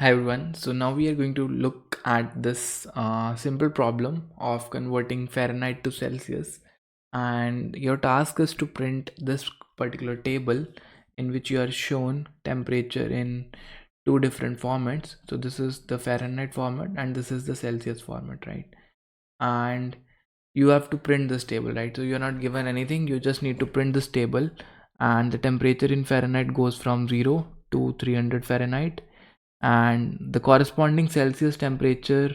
Hi everyone, so now we are going to look at this simple problem of converting Fahrenheit to Celsius, and your task is to print this particular table in which you are shown temperature in two different formats. So this is the Fahrenheit format and this is the Celsius format, right? And you have to print this table, right? So you're not given anything, you just need to print this table, and the temperature in Fahrenheit goes from 0 to 300 Fahrenheit, and the corresponding Celsius temperature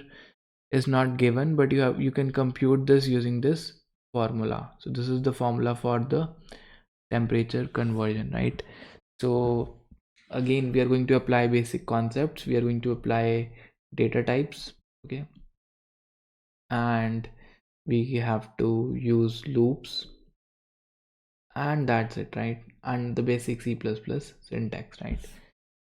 is not given, but you can compute this using this formula. So this is the formula for the temperature conversion, right? So again, we are going to apply basic concepts, we are going to apply data types, okay, and we have to use loops, and that's it, right? And the basic C++ syntax, right?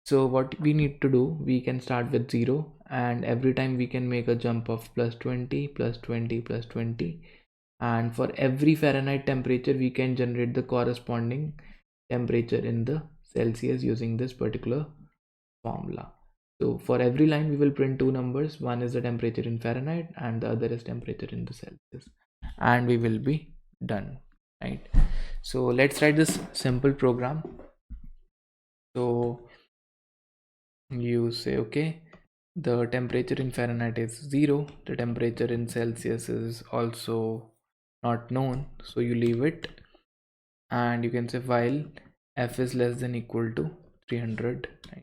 So what we need to do, we can start with 0, and every time we can make a jump of plus 20 plus 20 plus 20, and for every Fahrenheit temperature we can generate the corresponding temperature in the Celsius using this particular formula. So for every line we will print two numbers, one is the temperature in Fahrenheit and the other is temperature in the Celsius, and we will be done, right? So let's write this simple program. So you say, okay, the temperature in Fahrenheit is 0, the temperature in Celsius is also not known, so you leave it, and you can say while f is less than equal to 300, right?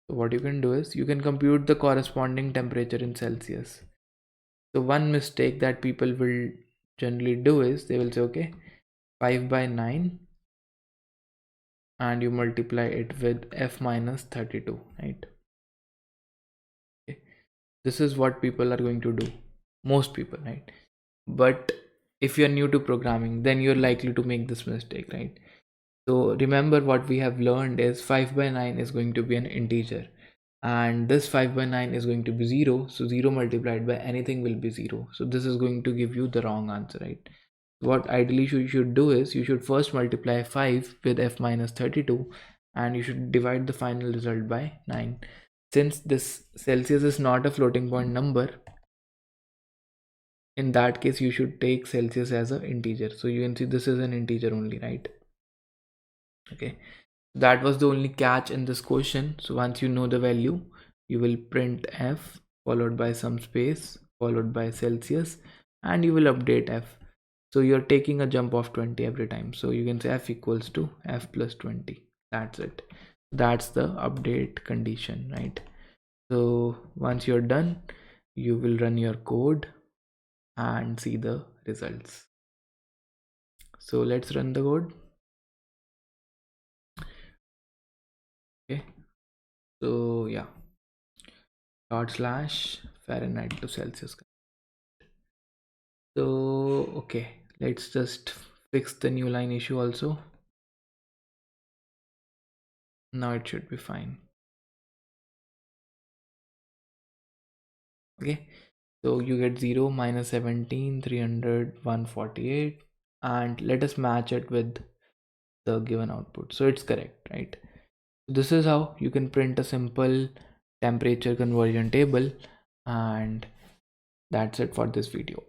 So what you can do is you can compute the corresponding temperature in Celsius. So one mistake that people will generally do is they will say, okay, 5 by 9, and you multiply it with f minus 32, right? Okay. This is what people are going to do, most people, right? But if you're new to programming, then you're likely to make this mistake, right? So remember, what we have learned is 5 by 9 is going to be an integer, and this 5 by 9 is going to be 0, so 0 multiplied by anything will be 0, so this is going to give you the wrong answer, right? What ideally you should do is you should first multiply 5 with f minus 32, and you should divide the final result by 9. Since this Celsius is not a floating point number, in that case you should take Celsius as an integer, so you can see this is an integer only, right? Okay, that was the only catch in this question. So once you know the value, you will print f followed by some space followed by Celsius, and you will update f. So you're taking a jump of 20 every time, so you can say f equals to f plus 20. That's it, that's the update condition, right? So once you're done, you will run your code and see the results. So let's run the code. Okay, so yeah, /Fahrenheit to Celsius. So okay, let's just fix the new line issue also. Now it should be fine. Okay, so you get 0, minus 17, 300, 148, and let us match it with the given output, so it's correct, right? This is how you can print a simple temperature conversion table, and that's it for this video.